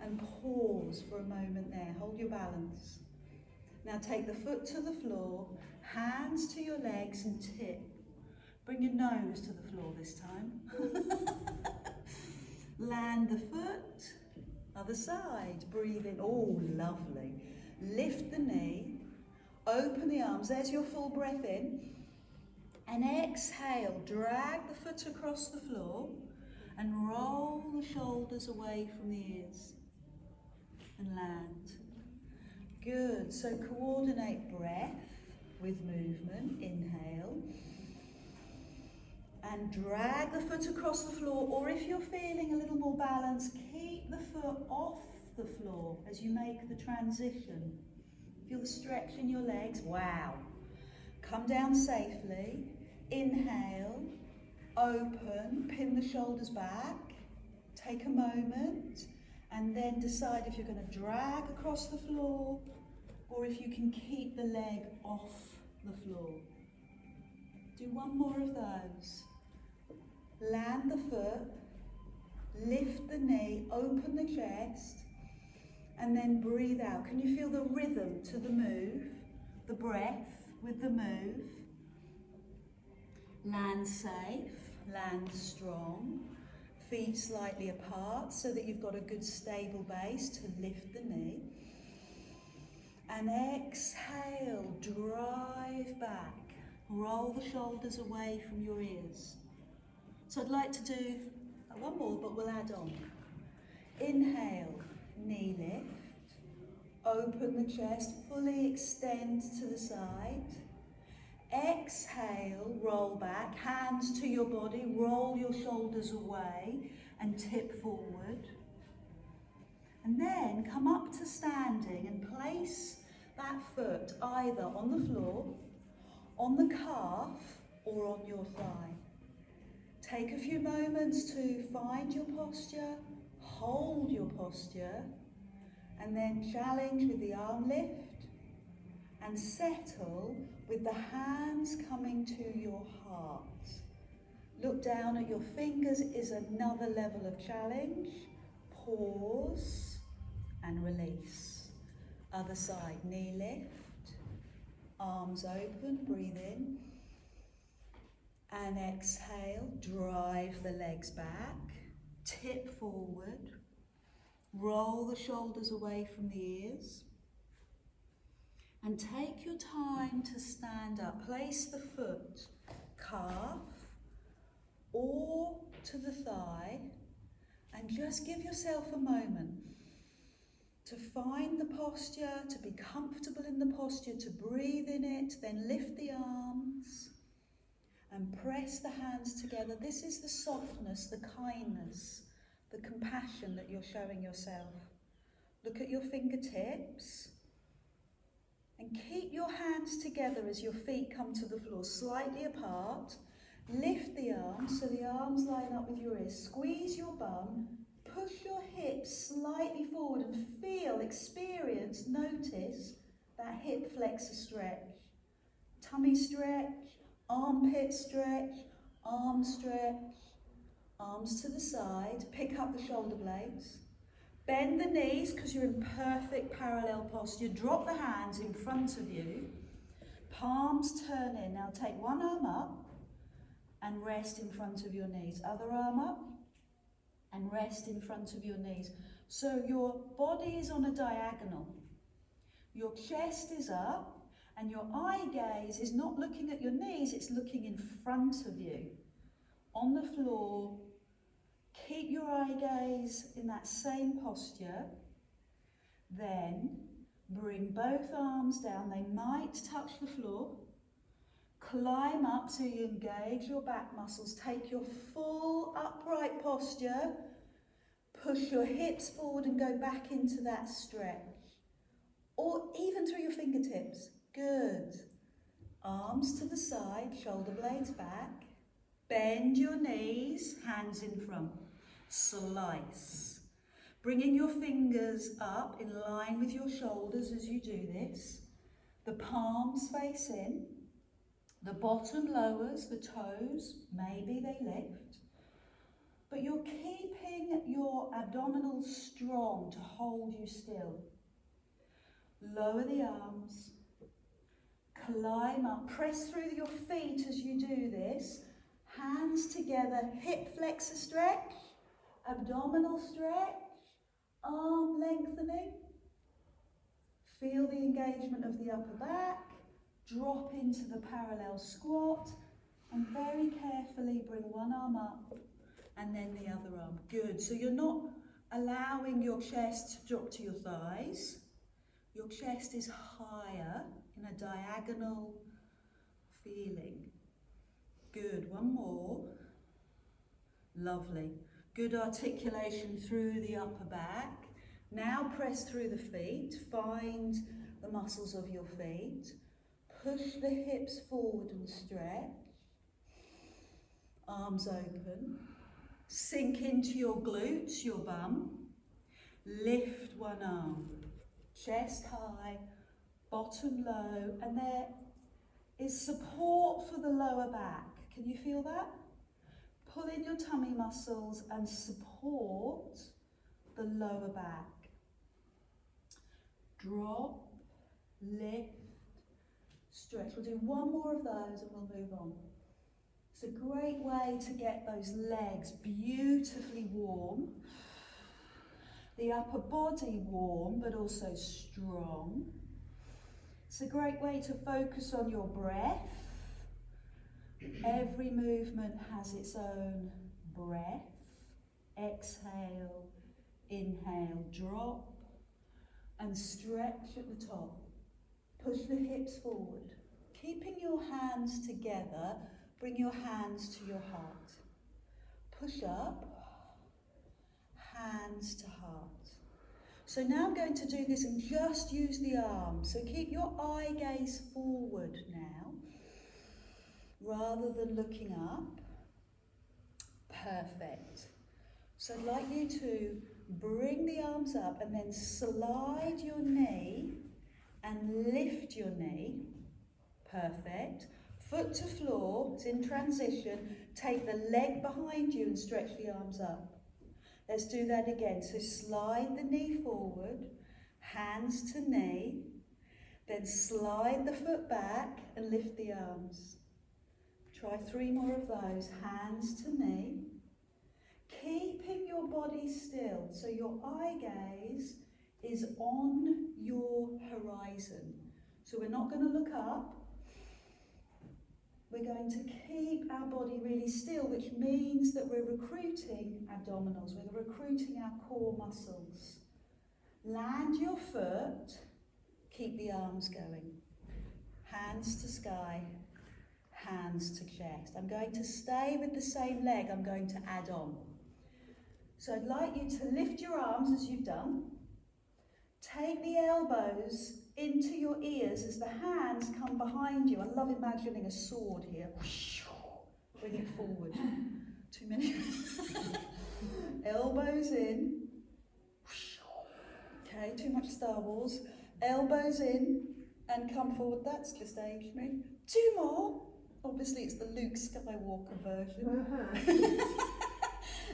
And pause for a moment there. Hold your balance. Now take the foot to the floor, hands to your legs and tip. Bring your nose to the floor this time. Land the foot, other side. Breathe in. Oh, lovely. Lift the knee, open the arms. There's your full breath in. And exhale, drag the foot across the floor and roll the shoulders away from the ears. And land. Good. So coordinate breath with movement. Inhale. And drag the foot across the floor, or if you're feeling a little more balanced, keep the foot off the floor as you make the transition. Feel the stretch in your legs. Wow. Come down safely. Inhale. Open. Pin the shoulders back. Take a moment. And then decide if you're going to drag across the floor or if you can keep the leg off the floor. Do one more of those. Land the foot, lift the knee, open the chest, and then breathe out. Can you feel the rhythm to the move, the breath with the move? Land safe, land strong. Feet slightly apart so that you've got a good stable base to lift the knee. And exhale, drive back. Roll the shoulders away from your ears. So I'd like to do one more, but we'll add on. Inhale, knee lift. Open the chest, fully extend to the side. Exhale, roll back, hands to your body, roll your shoulders away and tip forward. And then come up to standing and place that foot either on the floor, on the calf, or on your thigh. Take a few moments to find your posture, hold your posture, and then challenge with the arm lift. And settle with the hands coming to your heart. Look down at your fingers is another level of challenge. Pause and release. Other side, knee lift. Arms open, breathe in. And exhale, drive the legs back. Tip forward. Roll the shoulders away from the ears. And take your time to stand up. Place the foot, calf, or to the thigh, and just give yourself a moment to find the posture, to be comfortable in the posture, to breathe in it, then lift the arms and press the hands together. This is the softness, the kindness, the compassion that you're showing yourself. Look at your fingertips. And keep your hands together as your feet come to the floor, slightly apart. Lift the arms so the arms line up with your ears. Squeeze your bum, push your hips slightly forward and feel, experience, notice that hip flexor stretch. Tummy stretch, armpit stretch, arm stretch, arms to the side. Pick up the shoulder blades. Bend the knees because you're in perfect parallel posture. Drop the hands in front of you. Palms turn in. Now take one arm up and rest in front of your knees. Other arm up and rest in front of your knees. So your body is on a diagonal. Your chest is up and your eye gaze is not looking at your knees, it's looking in front of you. On the floor, keep your eye gaze in that same posture. Then bring both arms down. They might touch the floor. Climb up so you engage your back muscles. Take your full upright posture. Push your hips forward and go back into that stretch. Or even through your fingertips. Good. Arms to the side, shoulder blades back. Bend your knees, hands in front. Slice. Bringing your fingers up in line with your shoulders as you do this. The palms face in. The bottom lowers, the toes, maybe they lift. but you're keeping your abdominals strong to hold you still. Lower the arms, climb up, press through your feet as you do this, hands together, hip flexor stretch, abdominal stretch, arm lengthening. Feel the engagement of the upper back, drop into the parallel squat, and very carefully bring one arm up and then the other arm. Good, so you're not allowing your chest to drop to your thighs. Your chest is higher in a diagonal feeling. Good, one more. Lovely. Good articulation through the upper back. Now press through the feet, find the muscles of your feet. Push the hips forward and stretch. Arms open. Sink into your glutes, your bum. Lift one arm. Chest high, bottom low, and there is support for the lower back. Can you feel that? Pull in your tummy muscles and support the lower back. Drop, lift, stretch. We'll do one more of those and we'll move on. It's a great way to get those legs beautifully warm. The upper body warm, but also strong. It's a great way to focus on your breath. Every movement has its own breath. Exhale, inhale, drop, and stretch at the top. Push the hips forward. Keeping your hands together, bring your hands to your heart. Push up. Hands to heart. So now I'm going to do this and just use the arms. So keep your eye gaze forward now, rather than looking up. Perfect. So I'd like you to bring the arms up and then slide your knee and lift your knee. Perfect. Foot to floor, it's in transition. Take the leg behind you and stretch the arms up. Let's do that again. So slide the knee forward, hands to knee, then slide the foot back and lift the arms. Try 3 more of those. Hands to knee. Keeping your body still, so your eye gaze is on your horizon. So we're not going to look up. We're going to keep our body really still, which means that we're recruiting abdominals, we're recruiting our core muscles. Land your foot, keep the arms going. Hands to sky, hands to chest. I'm going to stay with the same leg, I'm going to add on. So I'd like you to lift your arms as you've done. Take the elbows into your ears as the hands come behind you. I love imagining a sword here. Bring it forward. Too many. Elbows in. Okay, too much Star Wars. Elbows in and come forward. That's just aged me. 2 more. Obviously it's the Luke Skywalker version.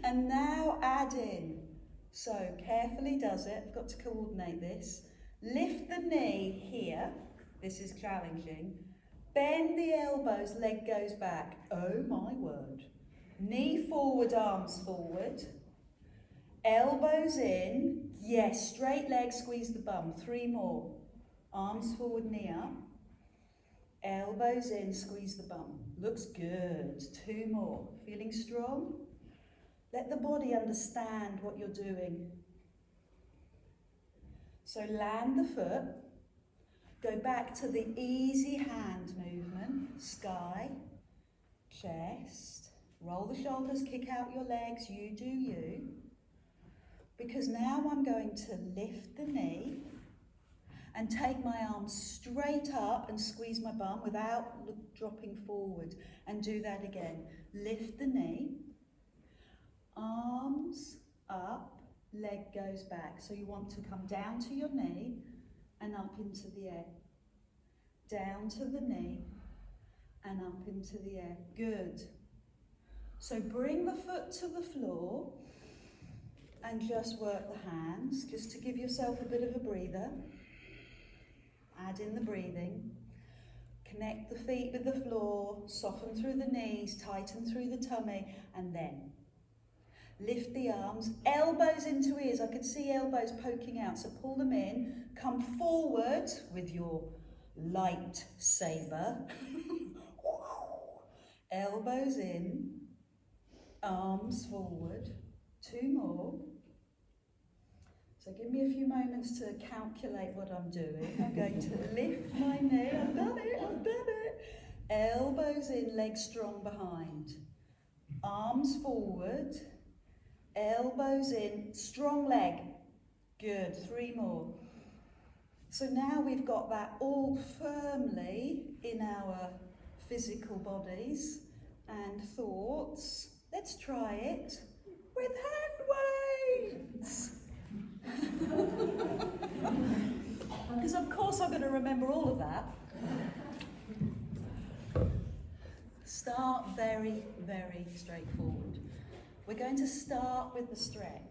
And now add in. So carefully does it. I've got to coordinate this. Lift the knee here. This is challenging. Bend the elbows, leg goes back. Oh my word. Knee forward, arms forward. Elbows in. Yes, straight leg, squeeze the bum. 3 more. Arms forward, knee up. Elbows in, squeeze the bum. Looks good. 2 more. Feeling strong? Let the body understand what you're doing. So land the foot. Go back to the easy hand movement. Sky, chest. Roll the shoulders, kick out your legs. You do you. Because now I'm going to lift the knee and take my arms straight up and squeeze my bum without dropping forward. And do that again. Lift the knee. Arms up, leg goes back. So you want to come down to your knee and up into the air. Down to the knee and up into the air. Good. So bring the foot to the floor and just work the hands, just to give yourself a bit of a breather. Add in the breathing. Connect the feet with the floor, soften through the knees, tighten through the tummy, and then lift the arms, elbows into ears. I can see elbows poking out, so pull them in. Come forward with your lightsaber. Elbows in, arms forward. 2 more. So give me a few moments to calculate what I'm doing. I'm going to lift my knee. I've done it. Elbows in, legs strong behind. Arms forward. Elbows in, strong leg. Good, 3 more. So now we've got that all firmly in our physical bodies and thoughts. Let's try it with hand weights. Because of course I'm going to remember all of that. Start very, very straightforward. We're going to start with the stretch.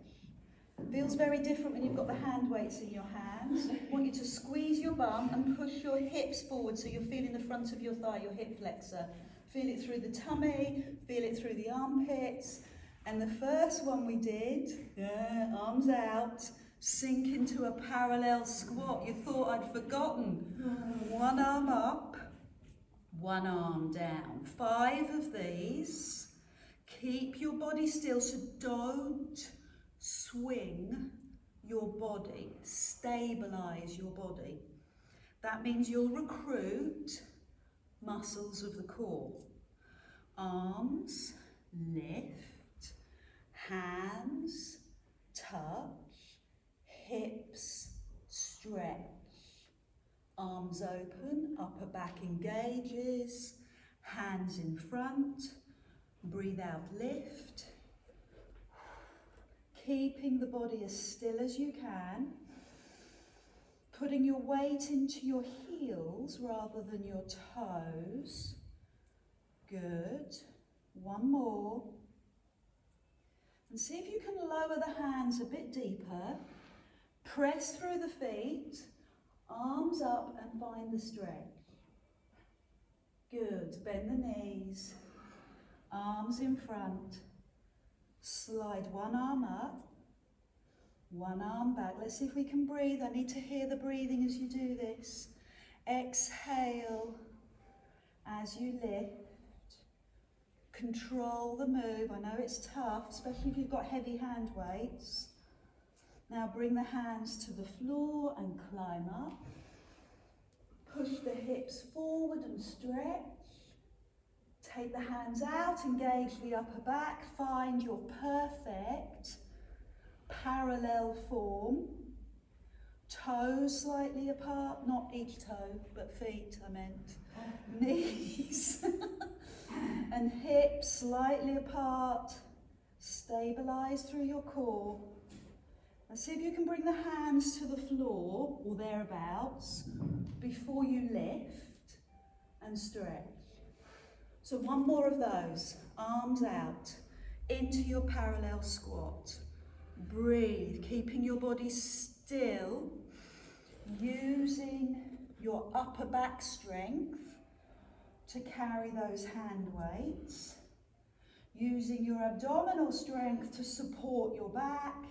Feels very different when you've got the hand weights in your hands. I want you to squeeze your bum and push your hips forward so you're feeling the front of your thigh, your hip flexor. Feel it through the tummy, feel it through the armpits. And the first one we did, arms out, sink into a parallel squat. You thought I'd forgotten. 1 arm up, 1 arm down. 5 of these. Keep your body still, so don't swing your body. Stabilize your body. That means you'll recruit muscles of the core. Arms, lift, hands, touch, hips, stretch. Arms open, upper back engages, hands in front. Breathe out, lift. Keeping the body as still as you can. Putting your weight into your heels rather than your toes. Good. 1 more. And see if you can lower the hands a bit deeper. Press through the feet. Arms up and find the stretch. Good. Bend the knees. Arms in front. Slide 1 arm up. 1 arm back. Let's see if we can breathe. I need to hear the breathing as you do this. Exhale as you lift. Control the move. I know it's tough, especially if you've got heavy hand weights. Now bring the hands to the floor and climb up. Push the hips forward and stretch. Take the hands out, engage the upper back. Find your perfect parallel form. Toes slightly apart, not each toe, but feet I meant. Knees and hips slightly apart. Stabilize through your core. And see if you can bring the hands to the floor or thereabouts before you lift and stretch. So 1 more of those. Arms out into your parallel squat. Breathe, keeping your body still, using your upper back strength to carry those hand weights, using your abdominal strength to support your back,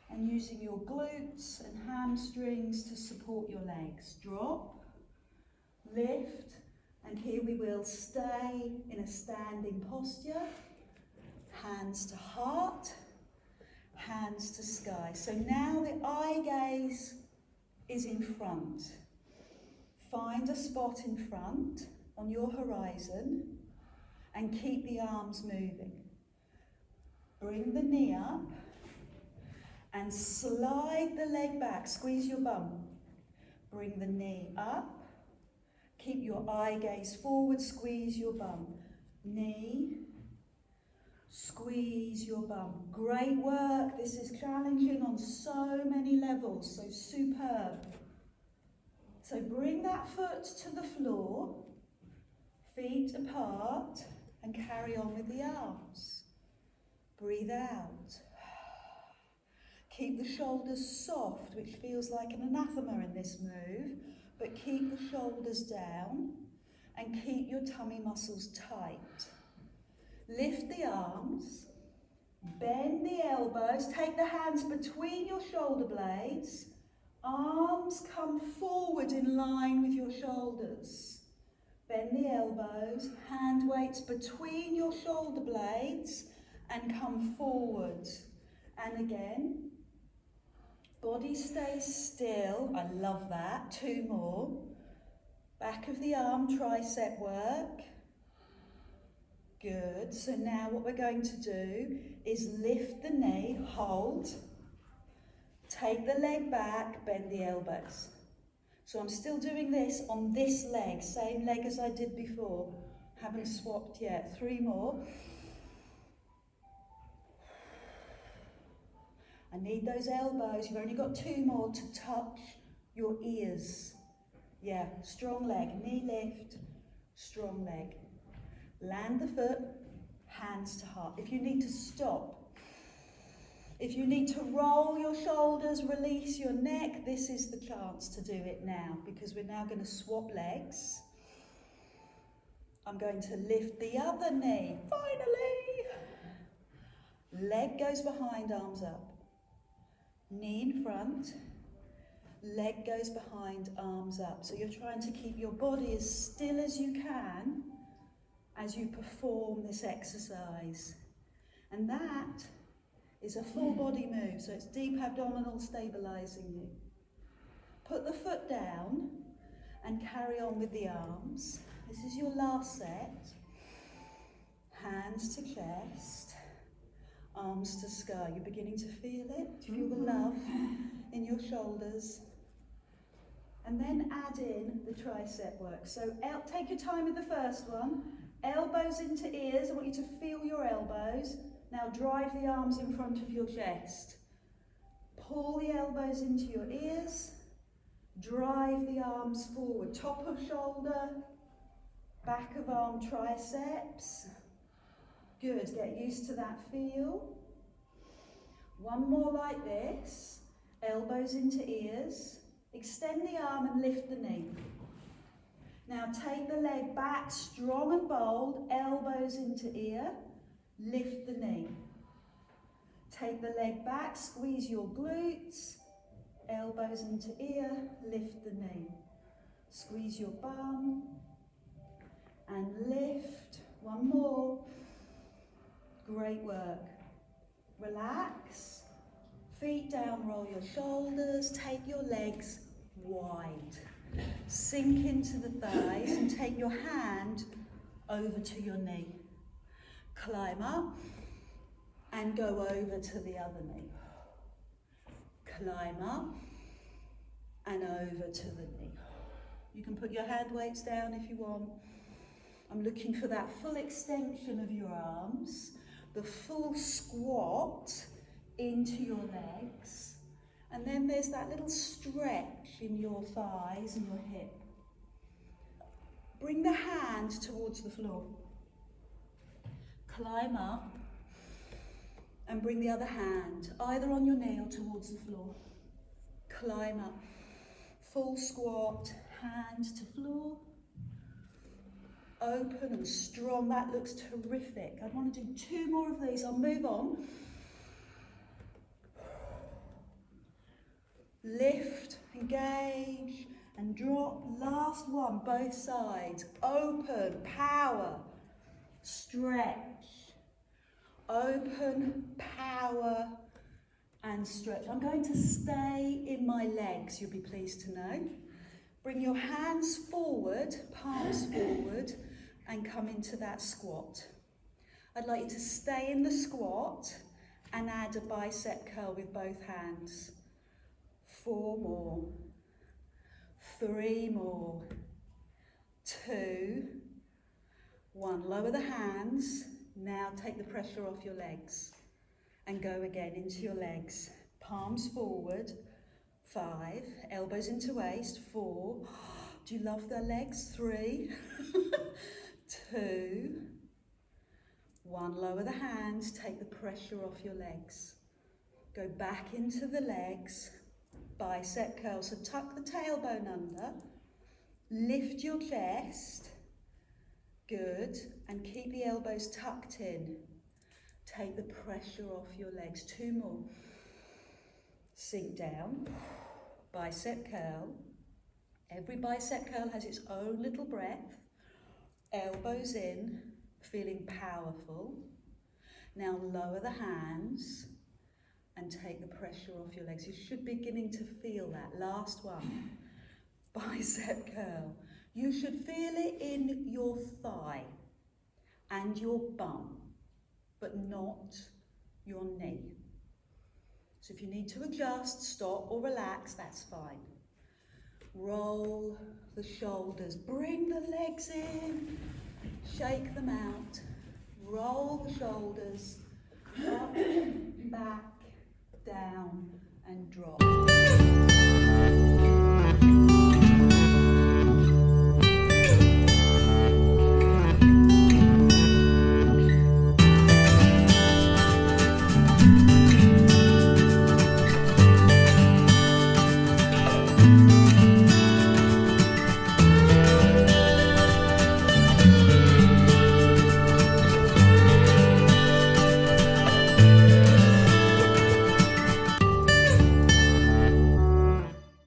and using your glutes and hamstrings to support your legs. Drop, lift, and here we will stay in a standing posture. Hands to heart, hands to sky. So now the eye gaze is in front. Find a spot in front on your horizon and keep the arms moving. Bring the knee up and slide the leg back. Squeeze your bum. Bring the knee up. Keep your eye gaze forward. Squeeze your bum. Knee. Squeeze your bum. Great work. This is challenging on so many levels. So superb. So bring that foot to the floor. Feet apart. and carry on with the arms. Breathe out. Keep the shoulders soft, which feels like an anathema in this move, but keep the shoulders down and keep your tummy muscles tight. Lift the arms, bend the elbows, take the hands between your shoulder blades, arms come forward in line with your shoulders. Bend the elbows, hand weights between your shoulder blades and come forward. And again, body stays still. I love that. 2 more. Back of the arm, tricep work. Good. So now what we're going to do is lift the knee, hold, take the leg back, bend the elbows. So I'm still doing this on this leg, same leg as I did before. Haven't swapped yet. 3 more. I need those elbows. You've only got 2 more to touch your ears. Yeah, strong leg, knee lift, strong leg. Land the foot, hands to heart. If you need to stop, if you need to roll your shoulders, release your neck, this is the chance to do it now, because we're now going to swap legs. I'm going to lift the other knee, finally. Leg goes behind, arms up. Knee in front, leg goes behind, arms up. So you're trying to keep your body as still as you can as you perform this exercise. And that is a full body move, so it's deep abdominal stabilizing you. Put the foot down and carry on with the arms. This is your last set. Hands to chest, arms to sky. You're beginning to feel it? Do you feel the love in your shoulders? And then add in the tricep work. So take your time with the first one. Elbows into ears. I want you to feel your elbows. Now drive the arms in front of your chest. Pull the elbows into your ears. Drive the arms forward. Top of shoulder, back of arm, triceps. Good, get used to that feel. One more like this. Elbows into ears. Extend the arm and lift the knee. Now take the leg back, strong and bold, elbows into ear, lift the knee. Take the leg back, squeeze your glutes, elbows into ear, lift the knee. Squeeze your bum and lift. One more. Great work. Relax, feet down, roll your shoulders, take your legs wide. Sink into the thighs and take your hand over to your knee. Climb up and go over to the other knee. Climb up and over to the knee. You can put your hand weights down if you want. I'm looking for that full extension of your arms, the full squat into your legs. And then there's that little stretch in your thighs and your hip. Bring the hand towards the floor. Climb up and bring the other hand either on your knee or towards the floor. Climb up. Full squat, hand to floor. Open and strong. That looks terrific. I want to do 2 more of these. I'll move on. Lift, engage, and drop. Last one, both sides. Open, power, stretch. Open, power, and stretch. I'm going to stay in my legs, you'll be pleased to know. Bring your hands forward, palms forward, and come into that squat. I'd like you to stay in the squat and add a bicep curl with both hands. 4 more, 3 more, 2, 1. Lower the hands. Now take the pressure off your legs and go again into your legs. Palms forward. 5, elbows into waist. 4, do you love the legs? 3, 2, 1, lower the hands, take the pressure off your legs. Go back into the legs, bicep curl. So tuck the tailbone under, lift your chest, good, and keep the elbows tucked in. Take the pressure off your legs. 2 more. Sink down, bicep curl. Every bicep curl has its own little breath. Elbows in, feeling powerful. Now lower the hands and take the pressure off your legs. You should be beginning to feel that. Last one, bicep curl. You should feel it in your thigh and your bum, but not your knee. So if you need to adjust, stop or relax, that's fine. Roll the shoulders, bring the legs in, shake them out, roll the shoulders, up, back, down,